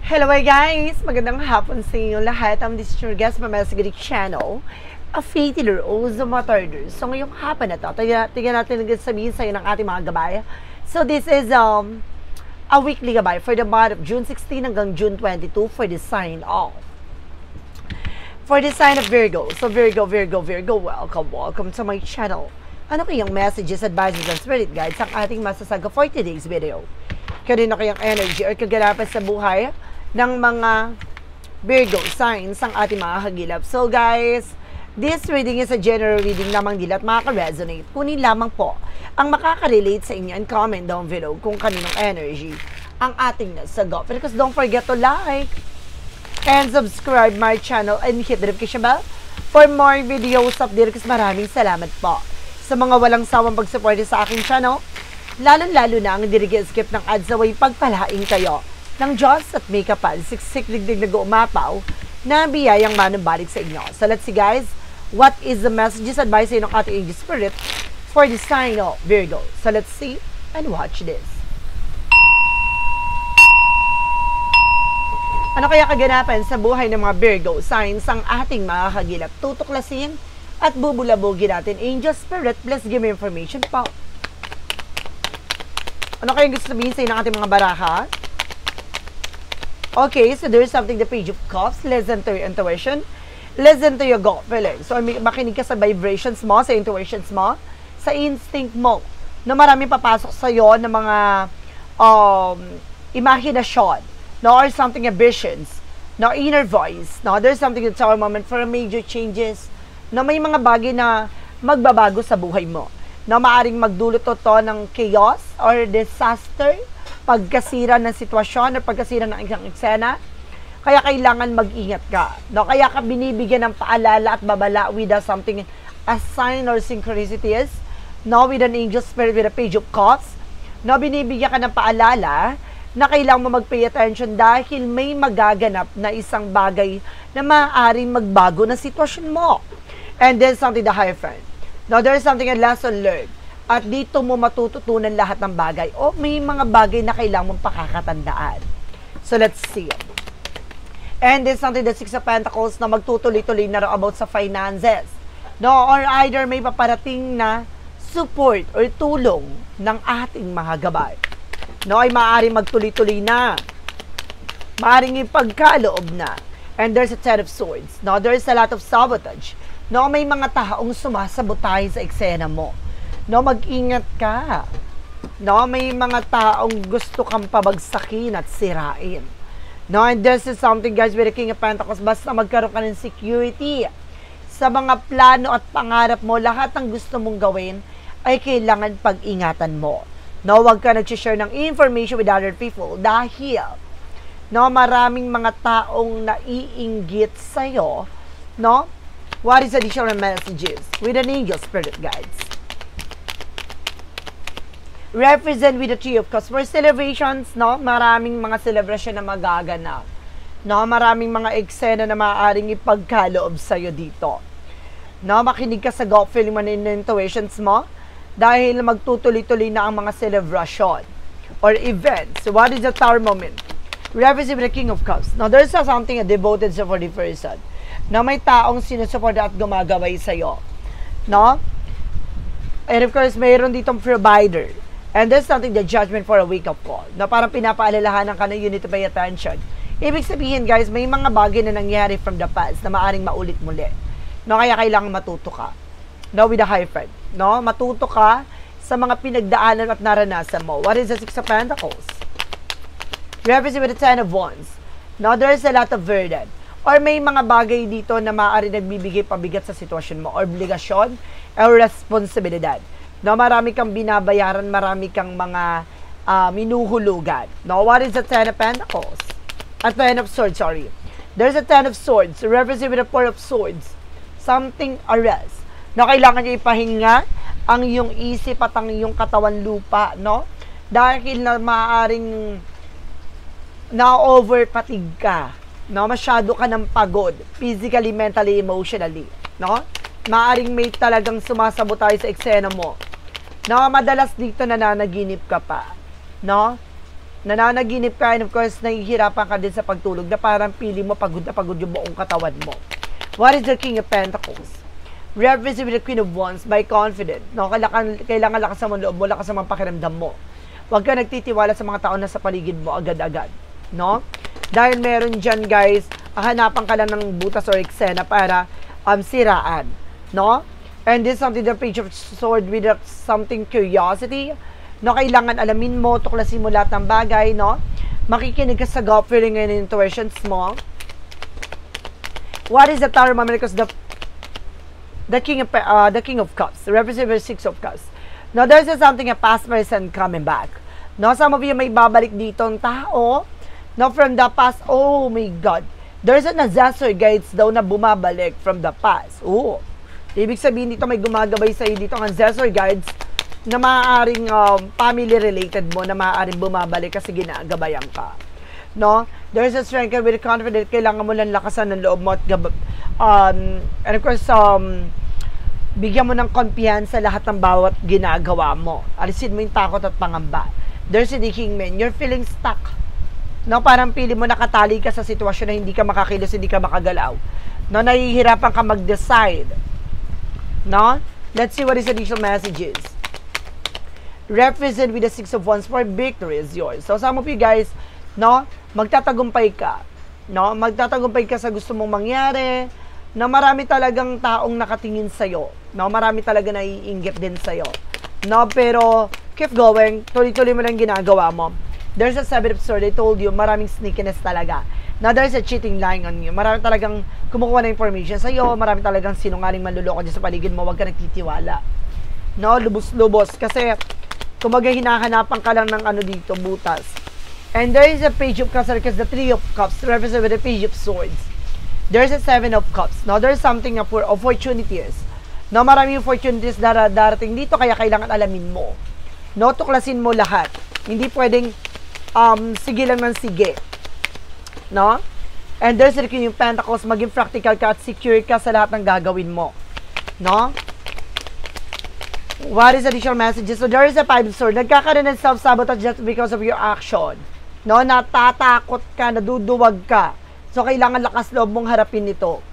Hello guys! Magandang hapon sa inyo lahat. This is your guest from Mesgrid Channel, a faith healer o Zomatarders. So ngayong hapon na to, tingnan natin sabihin sa iyo ng ating mga gabay. So this is a weekly gabay for the month of June 16 hanggang June 22 for the sign of Virgo. So Virgo, welcome to my channel. Ano kayang messages, advices, and spirit guides ang ating masasaga for today's video? Kanino kayang energy or kaganapan sa buhay ng mga Virgo signs ang ating mga hagilap. So guys, this reading is a general reading lamang nila at makaka-resonate. Kunin lamang po ang makaka-relate sa inyo and comment down below kung kaninong energy ang ating nasagot. Because don't forget to like and subscribe my channel and hit the notification bell for more videos update. Kasi maraming salamat po sa mga walang sawang pag-support sa aking channel. Lalo-lalo na ang dirigil-skip ng ads away pagpalaing kayo ng Diyos at may kapal, siksik digdig na umapaw na biyayang manumbalik sa inyo. So let's see guys, what is the messages advice sa inyo ng ating angel spirit for the sign of Virgo? So let's see and watch this. Ano kaya kaganapan sa buhay ng mga Virgo signs ang ating mga hagilap? Tutuklasin at bubulabugin natin. Angel spirit, please give me information po. Ano kayang gusto sabihin sa inyo ng ating mga baraha? Okay, so there's something, the Page of Cups. Listen to your intuition. Listen to your gut feeling. So, makinig ka sa vibrations mo, sa intuitions mo, sa instinct mo, na maraming papasok sa'yo ng mga imaginasyon, no? Or something, visions, no? Inner voice, no? There's something that's our moment for major changes, na may mga bagay na magbabago sa buhay mo, na maaring magdulot to ng chaos or disaster, pagkasira ng sitwasyon o pagkasira ng isang eksena. Kaya kailangan mag-ingat ka, no? Kaya ka binibigyan ng paalala at babala with something, a sign or synchronicities, no? With an angel spirit, with a Page of Cups, no? Binibigyan ka ng paalala na kailangan mo mag-pay attention dahil may magaganap na isang bagay na maaaring magbago ng sitwasyon mo. And then something, the Hierophant. Now, there is something, a lesson learned. At dito mo matututunan lahat ng bagay. O may mga bagay na kailangan mong pakakatandaan. So, let's see. And there's something, the Six of Pentacles, na magtutuloy-tuloy na about sa finances. No? Or either may paparating na support or tulong ng ating mga gabay. No? Ay maaaring magtuloy-tuloy na. Maaaring ipagkaloob na. And there's a Ten of Swords. No? There's a lot of sabotage. No, may mga taong sumasabotahe sa eksena mo. No, mag-ingat ka. No, may mga taong gusto kang pabagsakin at sirain. No, and this is something guys with the King of Pentacles, basta magkaroon ka ng security sa mga plano at pangarap mo, lahat ng gusto mong gawin ay kailangan pag-ingatan mo. No, wag ka nag-share ng information with other people dahil no, maraming mga taong naiinggit sa'yo, no? What is additional messages with an angel spirit guides? Represent with the Three of Cups. For celebrations, no? Maraming mga celebration na magaganap. No? Maraming mga eksena na maaaring ipagkaloob sa'yo dito. No? Makinig ka sa gut feeling mo and intuitions mo dahil magtutuloy-tuloy na ang mga celebration or events. So what is the Tower moment? Represent with the King of Cups. Now, there's something, a devoted for the person na may taong sinusuporta at gumagabay sa'yo. No? And of course, mayroon ditong provider. And there's something, the Judgment for a wake-up call. Na parang pinapaalalahanan ka na you need to pay attention. Ibig sabihin, guys, may mga bagay na nangyari from the past na maaring maulit muli. No? Kaya kailangan matuto ka. No? With the Hierophant. No? Matuto ka sa mga pinagdaanan at naranasan mo. What is the Six of Pentacles? Represent with the Ten of Wands. No? There's a lot of burden. Or may mga bagay dito na maaari nagbibigay pabigat sa sitwasyon mo. Obligasyon o responsibilidad. No, marami kang binabayaran, marami kang mga minuhulugan. No, what is the Ten of Pentacles? A Ten of Swords, sorry. There's a Ten of Swords. Represent with a Four of Swords. Something arrest. No, kailangan niyo ipahinga ang iyong isip at ang iyong katawan lupa, no? Dahil na maaaring na-over-fatigue ka. No, masyado ka ng pagod, physically, mentally, emotionally, no? Maaring may talagang sumasabotay sa eksena mo. No, madalas dito nananaginip ka pa, no? nananaginip ka, and of course, nahihirapan ka din sa pagtulog na parang pili mo pagod na pagod yung buong katawan mo. What is the King of Pentacles? Represent with the Queen of Wands by confident. No? Kailangan lakas sa loob mo, lakas sa mga pakiramdam mo. Huwag ka nagtitiwala sa mga tao na sa paligid mo agad-agad. No? Dahil meron dyan, guys, hanapan ka lang ng butas or eksena para siraan. No? And this is something, the Page of Sword with something curiosity. No, kailangan alamin mo, tuklasin mo lahat ng bagay, no? Makikinig ka sa gut feeling and intuitions mo. What is the Tarot moment? Because the King of Cups, represents 6 of Cups. Now, there's something, a past person coming back. No, some of you may babalik dito ang tao. No, from the past, oh my God. There's an ancestor guides daw na bumabalik from the past. Oh, ibig sabihin dito may gumagabay sa'yo dito ang ancestor guides na maaaring family related mo, na maaaring bumabalik kasi ginagabayan ka. No? There's a strength with confidence, kailangan mo lang lakasan ng loob mo at and of course, bigyan mo ng kumpiyansa lahat ng bawat ginagawa mo. Alisin mo yung takot at pangamba. There's a King Man, you're feeling stuck. No? Parang pili mo nakatali ka sa sitwasyon na hindi ka makakilos, hindi ka makagalaw. No? Nahihirapan ka mag-decide. No? Let's see what is the additional messages. Represent with the 6 of Wands for victory is yours. So, some of you guys, no, magtatagumpay ka. No, magtatagumpay ka sa gusto mong mangyari, na marami talagang taong nakatingin sa'yo. No, marami talaga naiinggit din sa'yo. No, pero, keep going. Tuloy-tuloy mo lang ginagawa mo. There's a 7 of Swords. I told you, maraming sneakiness talaga. Now, there's a cheating lying on you. Marami talagang kumukuha na information sa'yo. Marami talagang sinungaling manluloko dyan sa paligid mo. Huwag ka nagtitiwala. No, lubos-lubos. Kasi, kumaga hinahanapan ka lang ng ano dito, butas. And there is a Page of Cups, because the 3 of Cups represent with the Page of Swords. There's a 7 of Cups. Now, there's something for opportunities. No, maraming opportunities darating dito, kaya kailangan alamin mo. No, tuklasin mo lahat. Hindi pwedeng sige lang ng sige. No? And there's the King of Pentacles, maging practical ka at secure ka sa lahat ng gagawin mo. No? What is additional messages? So, there is a 5 of Swords. Nagkakaroon ng self-sabotage just because of your action. No? Natatakot ka, naduduwag ka. So, kailangan lakas loob mong harapin ito.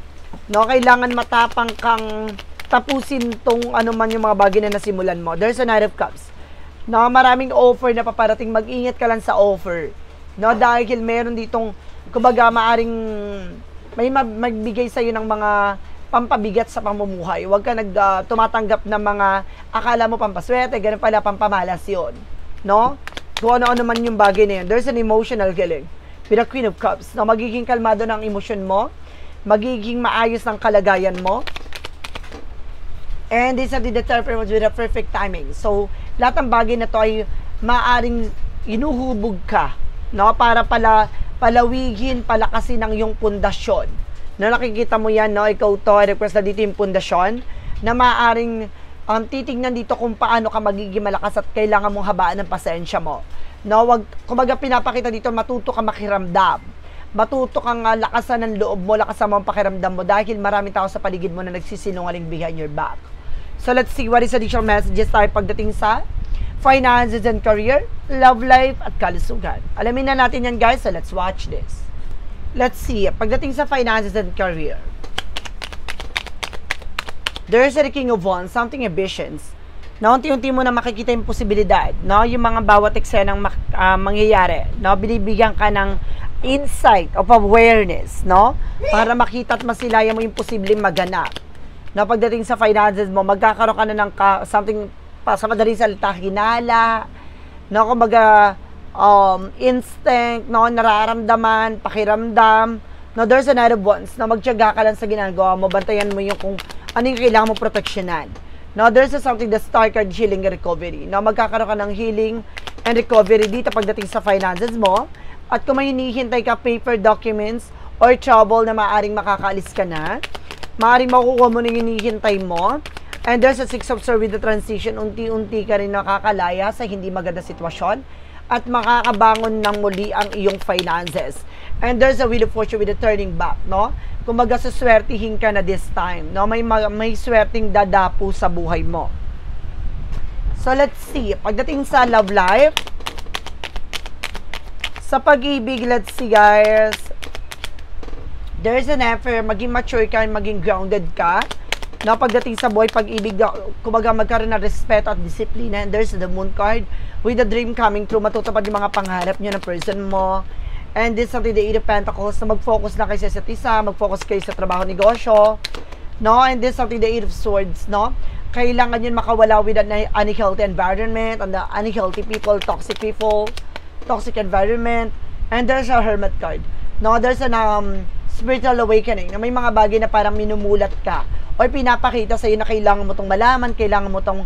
No? Kailangan matapang kang tapusin tong ano man yung mga bagay na nasimulan mo. There's a Knight of Cups. No? Maraming offer na paparating. Mag-ingat ka lang sa offer. No? Dahil meron ditong, kumbaga, maaring may magbigay sa'yo ng mga pampabigat sa pamumuhay. Huwag ka tumatanggap ng mga akala mo pampaswerte, ganun pala pampamalas yun. No? Kung ano-ano man yung bagay na yun. There's an emotional healing with the Queen of Cups. No? Magiging kalmado ng emosyon mo. Magiging maayos ng kalagayan mo. And this is the determined with the perfect timing. So, lahat ng bagay na to ay maaring inuhubog ka. No? Para palawigin, palakasin ang iyong pundasyon. Na nakikita mo yan, no? Ikaw to, request na dito yung pundasyon na maaaring titignan dito kung paano ka magiging malakas at kailangan mong habaan ng pasensya mo. No? Wag, kumbaga pinapakita dito, matuto ka makiramdam. Matuto kang lakasan ng loob mo, lakasan mo ang pakiramdam mo dahil maraming tao sa paligid mo na nagsisinungaling behind your back. So let's see what is additional messages tayo pagdating sa finances and career, love life, at kalusugan. Alamin na natin yan, guys, so let's watch this. Let's see, pagdating sa finances and career, there's a King of Wands, something ambitions. Na unti-unti mo na makikita yung posibilidad, no? Yung mga bawat eksenang mangyayari, no? Binibigyan ka ng insight of awareness, no? Para makita at masilayan mo yung posibleng maganap. No, pagdating sa finances mo, magkakaroon ka na ng something, sa madaling salita, hinala, no? Kumbaga, instinct, no, nararamdaman, pakiramdam. No, there's a Knight of Wands na magtiyaga ka lang sa ginagawa mo, bantayan mo yung kung ano yung kailangan mo proteksyonan. No, there's something, the star card, healing and recovery. No, magkakaroon ka ng healing and recovery dito pagdating sa finances mo. At kung may hinihintay ka paper documents or trouble na maaaring makakaalis ka na, maaaring makukuha mo na yung hinihintay mo. And there's a 6 of Swords with the transition, unti-unti ka rin nakakalaya sa hindi maganda sitwasyon at makakabangon ng muli ang iyong finances. And there's a Wheel of Fortune with the turning back, no? Kumbaga, suswertihin ka na this time, no? May swerting dadapo sa buhay mo. So, let's see. Pagdating sa love life, Sa pag-ibig, let's see guys. There's an effort, maging mature ka, maging grounded ka. No, pagdating sa buhay, pag-ibig, kumbaga magkaroon ng respeto at disiplina. And there's the moon card. With the dream coming true, matutupad yung mga pangarap nyo ng person mo. And this is something, the 8 of Pentacles, na mag-focus na kayo sa isa't isa, mag-focus kayo sa trabaho, negosyo. No, and this is something, the 8 of Swords, no? Kailangan yun makawala with an unhealthy environment, and the unhealthy people, toxic environment. And there's a Hermit card. No, there's an spiritual awakening, na may mga bagay na parang minumulat ka or pinapakita sa iyo na kailangan mo tong malaman, kailangan mo tong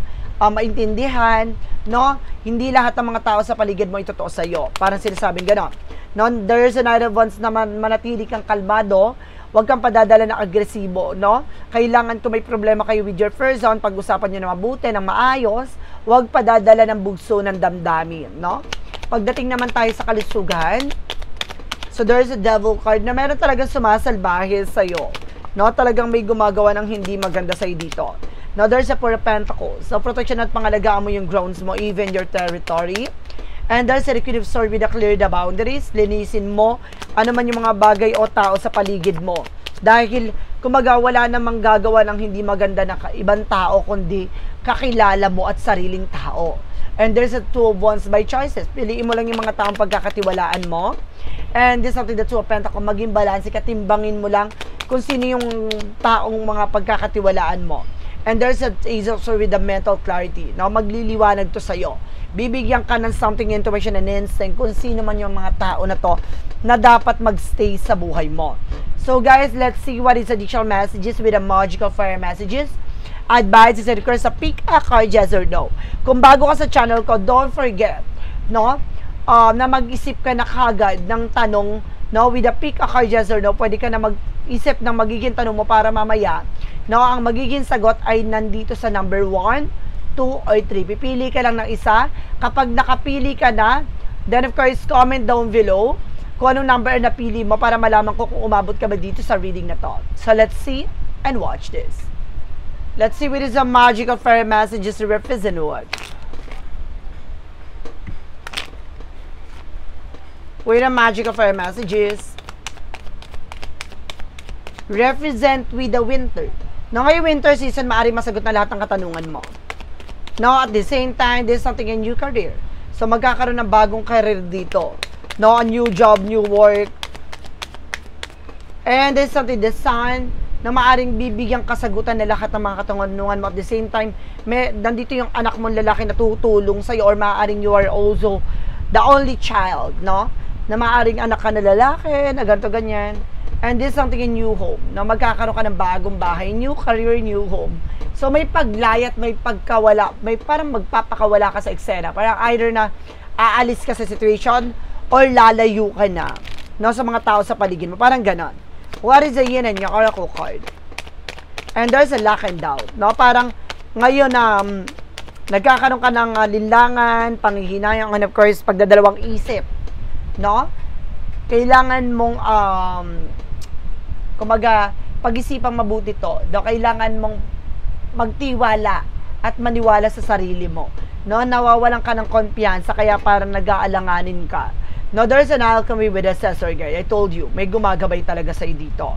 maintindihan, no? Hindi lahat ng mga tao sa paligid mo ay totoo sa iyo. Parang sinasabing gano'n. No, there's another ones na manatili kang kalmado, huwag kang padadala ng agresibo, no? Kailangan kung may problema kayo with your person, pag-usapan niyo na mabuti, ng maayos, huwag padadala ng bugso ng damdamin, no? Pagdating naman tayo sa kalusugan, so there's a Devil card na meron talagang sumasalbahe sa'yo. No, talagang may gumagawa ng hindi maganda sa'yo dito. Now, there's a Four of Pentacles. So, protection at pangalagaan mo yung grounds mo, even your territory. And there's a Queen of Swords with a clear the boundaries. Linisin mo ano man yung mga bagay o tao sa paligid mo. Dahil, kumaga, wala namang gagawa ng hindi maganda na ibang tao, kundi kakilala mo at sariling tao. And there's a Two of Wands by choices. Piliin mo lang yung mga taong pagkakatiwalaan mo. And this is something that Two of Pentacles, maging balanse ka, timbangin mo lang kung sino yung taong mga pagkakatiwalaan mo. And there's a Ace of Swords with the mental clarity. Now, magliliwanag to sa'yo. Bibigyan ka ng something, intuition and instinct kung sino man yung mga tao na to na dapat magstay sa buhay mo. So guys, let's see what is additional messages with the magical fire messages. Advice is request sa pick a card, yes or no. Kung bago ka sa channel ko, don't forget, no, na mag-isip ka na kagad ng tanong, no, with the pick a card, yes or no. Pwede ka na mag-isip ng magiging tanong mo para mamaya, no, ang magiging sagot ay nandito sa number 1, 2, or 3. Pipili ka lang ng isa. Kapag nakapili ka na, then of course, comment down below kung anong number na napili mo para malaman ko kung umabot ka ba dito sa reading na to. So let's see and watch this. Let's see what is the magical fairy messages to represent what. With the magical fairy messages represent with the winter. No, ngayong winter season, maaaring masagot na lahat ng katanungan mo. No, at the same time, there's something in new career. So, magkakaroon ng bagong career dito. No, a new job, new work. And there's something, the sun, na maaring bibigyan kasagutan na lahat ng mga katanungan mo. At the same time, nandito yung anak mong lalaki na tutulong sa'yo, or maaring you are also the only child, no? Na maaring anak ka na lalaki, na ganito, ganyan. And this is something in new home, na magkakaroon ka ng bagong bahay, new career, new home. So, may paglayat, may pagkawala, may parang magpapakawala ka sa eksena. Parang either na aalis ka sa situation, or lalayo ka na, no, sa mga tao sa paligid mo. Parang ganon. What is the yin and yang oracle card? And there's a lack and doubt, no? Parang ngayon na nagkakaroon ka ng linlangan, panghihinayang, and of course, pagdadalawang isip, no? Kailangan mong kumaga, pag-isipang mabuti to. No? Kailangan mong magtiwala at maniwala sa sarili mo. No? Nawawalan ka ng kumpiyansa, kaya parang nag-aalanganin ka. No, there's an alchemy with assessor, guys. I told you, may gumagabay talaga sa'yo dito.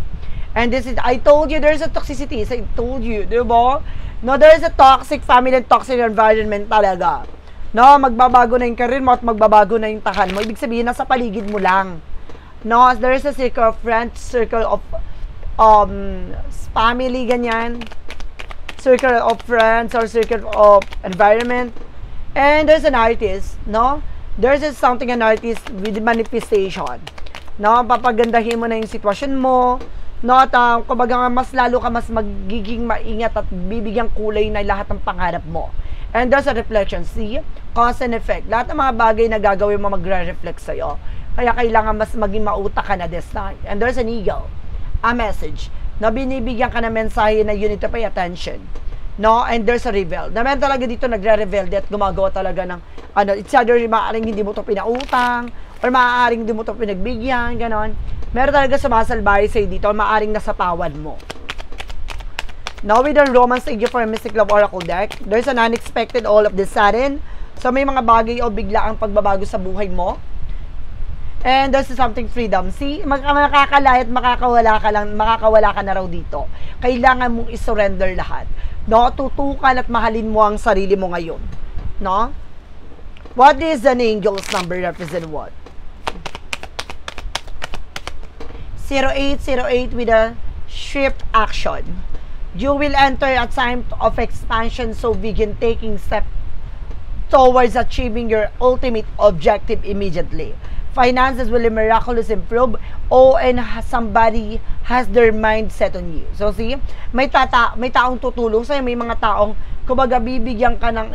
And this is, I told you, there's a toxicity. I told you, di ba? No, there's a toxic family and toxic environment talaga. No, magbabago na yung career mo at magbabago na yung tahan mo. Ibig sabihin, nasa paligid mo lang. No, there's a circle of friends, circle of family, ganyan. Circle of friends or circle of environment. And there's an artist, no? There's just something an artist with manifestation. No, papagandahin mo na yung sitwasyon mo. No, at kumbaga mas lalo ka mas magiging maingat at bibigyan kulay na lahat ng pangarap mo. And there's a reflection. See? Cause and effect. Lahat ng mga bagay na gagawin mo magre-reflect sa'yo. Kaya kailangan mas maging mautak ka na this time. And there's an eagle. A message. Na binibigyan ka ng mensahe na you need to pay attention. No, and there's a reveal. Naman talaga dito nagre-reveal at gumagawa talaga ng it's either maaaring hindi mo to pinautang or maaaring hindi mo to pinagbigyan, ganon. Meron talaga sumasalbahe sa'yo dito, maaaring nasa tawad mo. Now with the Romance Age for Mystic Love Oracle deck, there's an unexpected all of the sudden. So may mga bagay o bigla ang pagbabago sa buhay mo. And there's something freedom. See, makakalahi at makakawala ka na raw dito. Kailangan mong isurrender lahat. No? Tutukan at mahalin mo ang sarili mo ngayon. No? What is an angel's number represent what? 0808 with a swift action. You will enter a time of expansion, so begin taking steps towards achieving your ultimate objective immediately. Finances will miraculously improve. And somebody has their mind set on you. So see, may taong tutulong sa'yo, may mga taong kumbaga bibigyan ka ng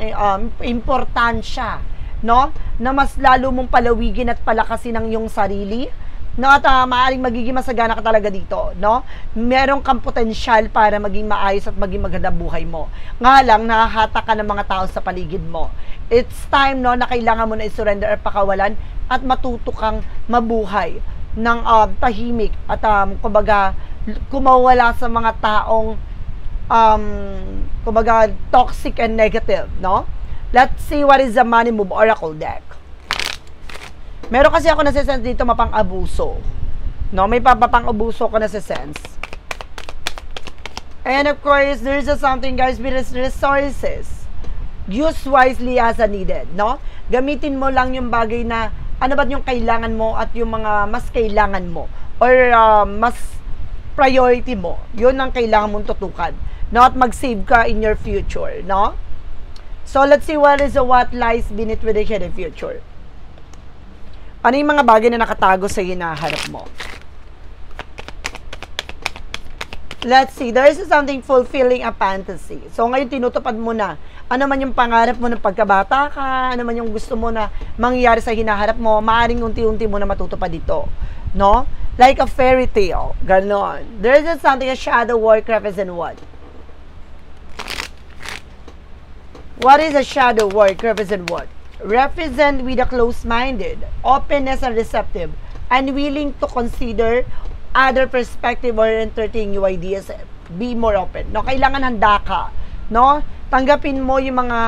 importansya, no? Na mas lalo mong palawigin at palakasin ang iyong sarili. No, at maaaring magiging masagana ka talaga dito, no? Meron kang potensyal para maging maayos at maging maganda buhay mo. Nga lang, nahahata ka ng mga tao sa paligid mo. It's time, no, na kailangan mo na i-surrender at pakawalan at matuto kang mabuhay ng tahimik at kumbaga kumawala sa mga taong kumbaga toxic and negative, no? Let's see what is the Money Move Oracle deck. Meron kasi ako nasa-sense dito mapang-abuso. No, may papapang-abuso ko nasa-sense. And of course, there's something guys with resources. Use wisely as needed, no? Gamitin mo lang yung bagay na ano ba yung kailangan mo at yung mga mas kailangan mo or mas priority mo. Yun ang kailangan mong tutukan. No, at mag-save ka in your future, no? So let's see what lies beneath with the hidden future. Ano yung mga bagay na nakatago sa hinaharap mo? Let's see. There is something fulfilling a fantasy. So, ngayon tinutupad mo na. Ano man yung pangarap mo ng pagkabata ka, ano man yung gusto mo na mangyayari sa hinaharap mo, maaaring unti-unti mo na matutupad dito. No? Like a fairy tale. Ganon. There is something, a shadow work represent what? What is a shadow work represent what? Represent with a close-minded, openness and receptive, and willing to consider other perspective or entertain new ideas. Be more open. No, kailangan handa ka. No, tanggapin mo yung mga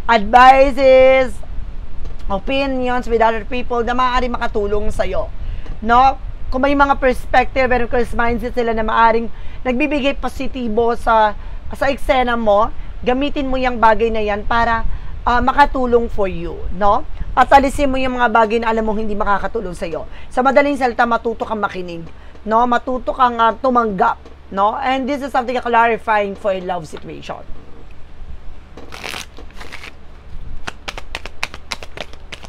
advices, opinions with other people na maaari makatulong sa'yo. No, kung may mga perspective and mindset sila na maaring nagbibigay positibo sa eksena mo, gamitin mo yung bagay na yan para makatulong for you, no? At alisin mo yung mga bagay na alam mo hindi makakatulong sa'yo. Sa madaling salita, matuto kang makinig, no? Matuto kang tumanggap, no? And this is something clarifying for a love situation.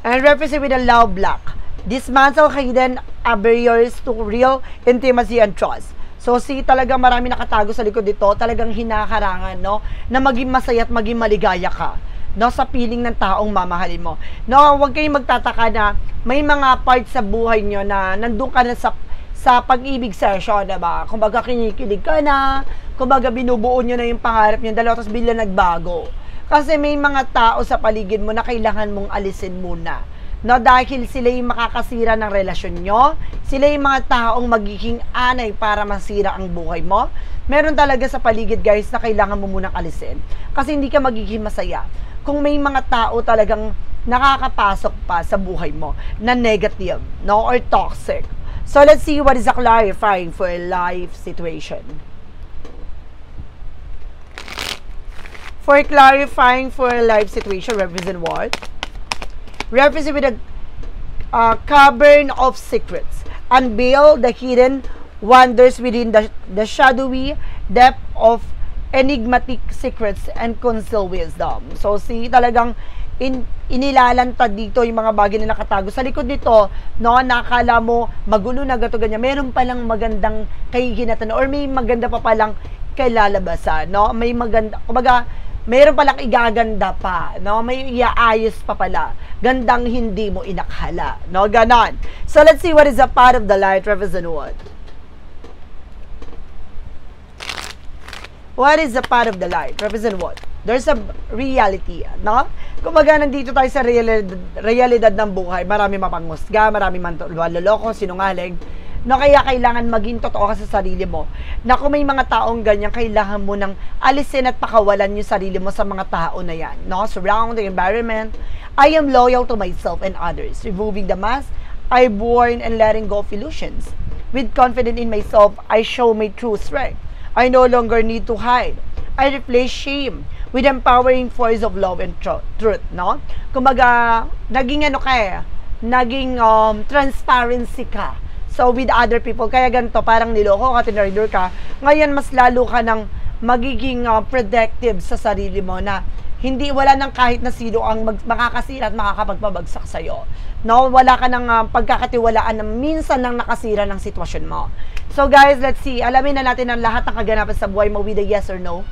And represent with a love block. Dismantle hidden barriers to real intimacy and trust. So, see, talagang marami nakatago sa likod dito, talagang hinakarangan, no? Na maging masaya at maging maligaya ka. No, sa piling ng taong mamahalin mo. No, huwag kayong magtataka na may mga parts sa buhay nyo na nandun ka na sa pag-ibig session, diba? Kumbaga kinikilig ka na, kumbaga binubuo nyo na yung pangarap nyo, dalawa tapos bigla nagbago. Kasi may mga tao sa paligid mo na kailangan mong alisin muna. No, dahil sila yung makakasira ng relasyon nyo, sila yung mga taong magiging anay para masira ang buhay mo. Meron talaga sa paligid guys na kailangan mo munang alisin. Kasi hindi ka magiging masaya kung may mga tao talagang nakakapasok pa sa buhay mo na negative, no, or toxic. So let's see what is a clarifying for a life situation. For clarifying for a life situation, represent what? Represent with a cavern of secrets. Unveil the hidden wonders within the shadowy depth of enigmatic secrets and concealed wisdom. So, see, talagang inilalantad dito yung mga bagay na nakatago sa likod nito, no, nakala mo magulo na gato ganyan, meron palang magandang kahihinatan or may maganda pa palang kailalabasan, no? May maganda, kumbaga, meron palang igaganda pa, no? May iaayos pa pala. Gandang hindi mo inakhala, no? Ganon. So, let's see what is a part of the light represent what? What is the part of the light? Represent what? There's a reality, no? Kumbaga, nandito tayo sa realidad ng buhay. Marami mapangmusga, marami manloloko, sinungaling. No, kaya kailangan maging totoo ka sa sarili mo. Na kung may mga taong ganyan, kailangan mo nang alisin at pakawalan yung sarili mo sa mga tao na yan. No? Surround the environment. I am loyal to myself and others. Removing the mask, I born and letting go of illusions. With confidence in myself, I show my true strength. I no longer need to hide. I replace shame with empowering force of love and truth, no? Kumbaga, naging naging transparency ka. So, with other people, kaya ganito, parang niloko ka, tinarider ka, ngayon mas lalo ka ng magiging protective sa sarili mo na wala nang kahit na sino ang makakasira at makakapagpabagsak sa'yo. No? Wala ka ng pagkakatiwalaan na minsan nang nakasira ng sitwasyon mo. So guys, let's see. Alamin na natin ang lahat ng kaganapan sa buhay mo with a yes or no.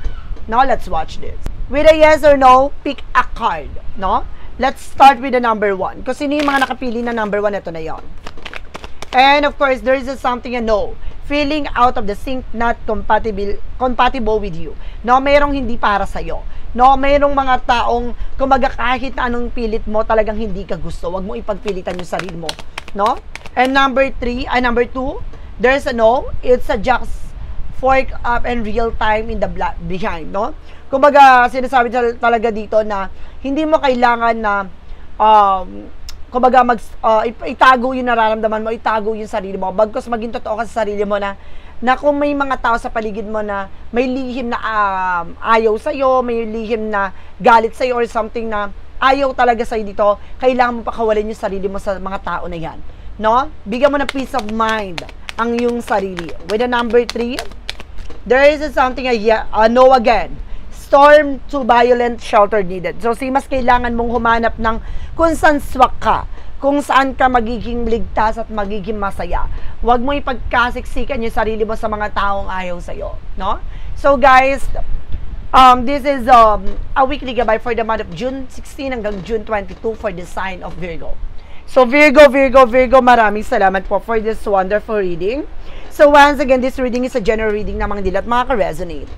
Now, let's watch this. With a yes or no, pick a card. No? Let's start with the number 1. Kung sino yung mga nakapili na number 1, ito na yon. And of course, there is something a no. Feeling out of the sync, not compatible with you. No, mayroong hindi para sa'yo. No, mayroong mga taong, kumaga kahit anong pilit mo, talagang hindi ka gusto. Huwag mo ipagpilitan yung sarili mo. No? And number 2, there's a no. It's a just fork up and real time in the behind. No? Kumbaga, sinasabi talaga dito na hindi mo kailangan na kumbaga itago yung nararamdaman mo, itago yung sarili mo. Bagkus maging totoo ka sa sarili mo na kung may mga tao sa paligid mo na may lihim na ayaw sa'yo, may lihim na galit sa'yo or something na ayaw talaga sa'yo dito, kailangan mo pakawalin yung sarili mo sa mga tao na yan. No? Bigyan mo ng peace of mind ang yung sarili. With the number 3, there is something a no again. Storm to violent shelter needed. So, mas kailangan mong humanap ng kung saan swak ka, kung saan ka magiging ligtas at magiging masaya. Huwag mo ipagkasiksikan yung sarili mo sa mga taong ayaw sa'yo. No? So, guys, this is a weekly gabay for the month of June 16 hanggang June 22 for the sign of Virgo. So, Virgo, maraming salamat po for this wonderful reading. So, once again, this reading is a general reading na mga dilat makaka-resonate.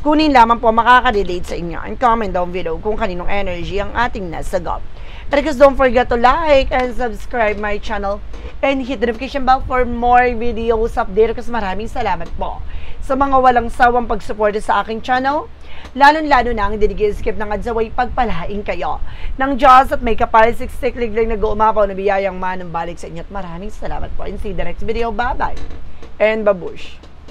Kunin lamang po makaka-relate sa inyo and comment down below kung kaninong energy ang ating nasagap. And because don't forget to like and subscribe my channel and hit the notification bell for more videos update. Kasi maraming salamat po sa mga walang sawang pagsuporta sa aking channel. Lalo-lalo na ang skip ng adzaway pagpalain kayo ng Diyos at may kapal-siksik liglang nag-uumapaw na biyayang manang balik sa inyo. At maraming salamat po and see you the next video. Bye-bye and babush!